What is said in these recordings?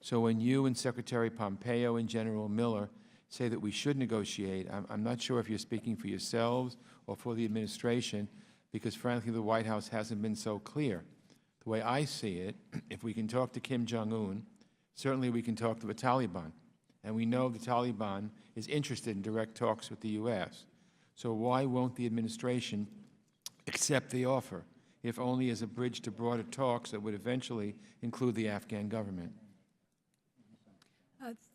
So when you and Secretary Pompeo and General Miller say that we should negotiate, I'm not sure if you're speaking for yourselves or for the administration, because frankly the White House hasn't been so clear. The way I see it, if we can talk to Kim Jong-un, certainly we can talk to the Taliban. And we know the Taliban is interested in direct talks with the U.S. So why won't the administration accept the offer, if only as a bridge to broader talks that would eventually include the Afghan government?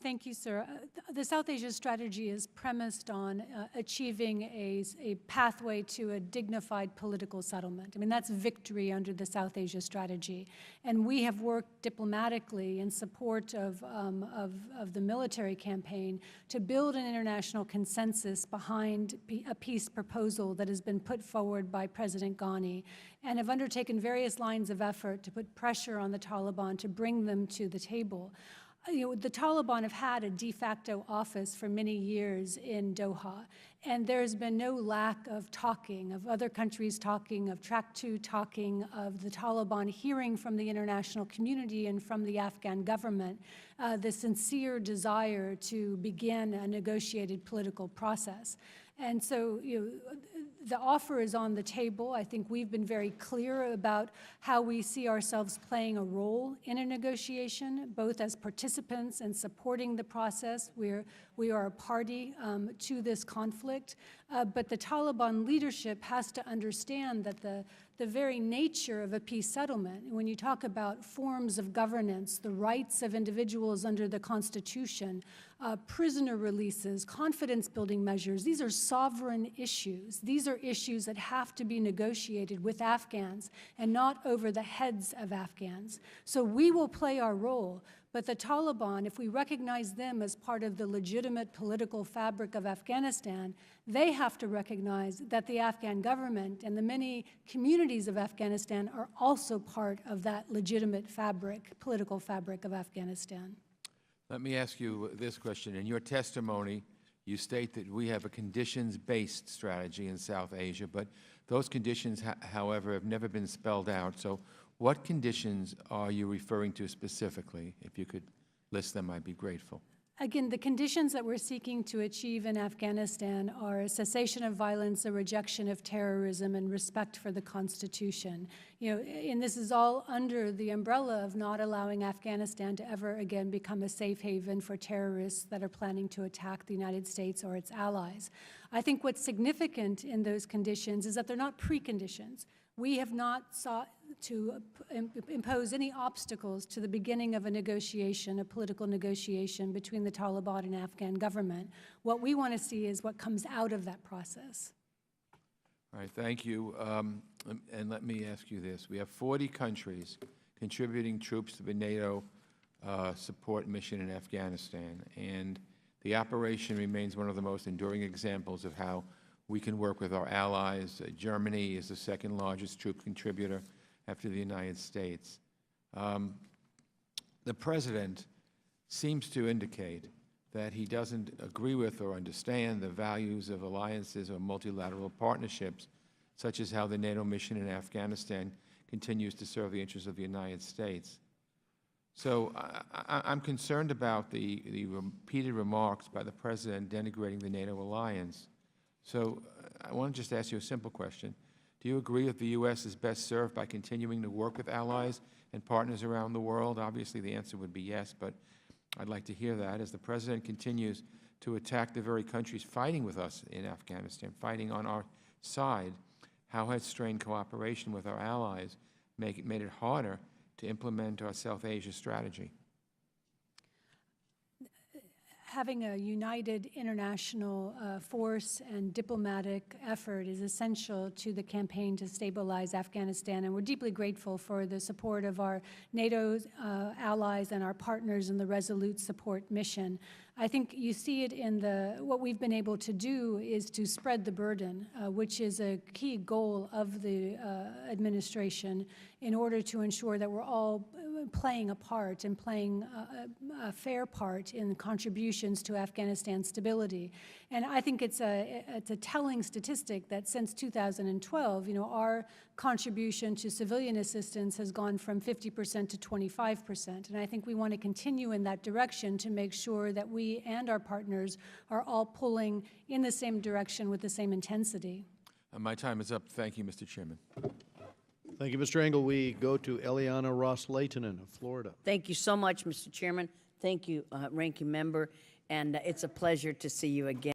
Thank you, sir. The South Asia strategy is premised on achieving a pathway to a dignified political settlement. I mean, that's victory under the South Asia strategy. And we have worked diplomatically in support of the military campaign to build an international consensus behind a peace proposal that has been put forward by President Ghani, and have undertaken various lines of effort to put pressure on the Taliban to bring them to the table. You know, the Taliban have had a de facto office for many years in Doha, and there has been no lack of talking, of other countries talking, of Track 2 talking, of the Taliban hearing from the international community and from the Afghan government the sincere desire to begin a negotiated political process. And so, the offer is on the table. I think we've been very clear about how we see ourselves playing a role in a negotiation, both as participants and supporting the process. We are a party to this conflict, but the Taliban leadership has to understand that the very nature of a peace settlement, when you talk about forms of governance, the rights of individuals under the Constitution, prisoner releases, confidence-building measures, these are sovereign issues. These are issues that have to be negotiated with Afghans and not over the heads of Afghans. So we will play our role, but the Taliban, if we recognize them as part of the legitimate political fabric of Afghanistan, they have to recognize that the Afghan government and the many communities of Afghanistan are also part of that legitimate fabric, political fabric of Afghanistan. Let me ask you this question. In your testimony, you state that we have a conditions-based strategy in South Asia, but those conditions, however, have never been spelled out. So what conditions are you referring to specifically? If you could list them, I'd be grateful. Again, the conditions that we're seeking to achieve in Afghanistan are a cessation of violence, a rejection of terrorism, and respect for the Constitution. And this is all under the umbrella of not allowing Afghanistan to ever again become a safe haven for terrorists that are planning to attack the United States or its allies. I think what's significant in those conditions is that they're not preconditions. We have not sought to impose any obstacles to the beginning of a negotiation, a political negotiation between the Taliban and Afghan government. What we want to see is what comes out of that process. All right, thank you. And let me ask you this. We have 40 countries contributing troops to the NATO support mission in Afghanistan, and the operation remains one of the most enduring examples of how we can work with our allies. Germany is the second largest troop contributor after the United States. The President seems to indicate that he doesn't agree with or understand the values of alliances or multilateral partnerships, such as how the NATO mission in Afghanistan continues to serve the interests of the United States. So I'm concerned about the repeated remarks by the President denigrating the NATO alliance. So I want to just ask you a simple question. Do you agree that the U.S. is best served by continuing to work with allies and partners around the world? Obviously, the answer would be yes, but I'd like to hear that. As the President continues to attack the very countries fighting with us in Afghanistan, fighting on our side, how has strained cooperation with our allies made it harder to implement our South Asia strategy? Having a united international force and diplomatic effort is essential to the campaign to stabilize Afghanistan, and we're deeply grateful for the support of our NATO allies and our partners in the Resolute Support mission. I think you see it in what we've been able to do is to spread the burden, which is a key goal of the administration, in order to ensure that we're all playing a part and playing a fair part in contributions to Afghanistan stability. And I think it's a telling statistic that since 2012, our contribution to civilian assistance has gone from 50% to 25%. And I think we want to continue in that direction to make sure that we and our partners are all pulling in the same direction with the same intensity. My time is up. Thank you, Mr. Chairman. Thank you, Mr. Engel. We go to Eliana Ross-Leitonen of Florida. Thank you so much, Mr. Chairman. Thank you, Ranking Member. And it's a pleasure to see you again.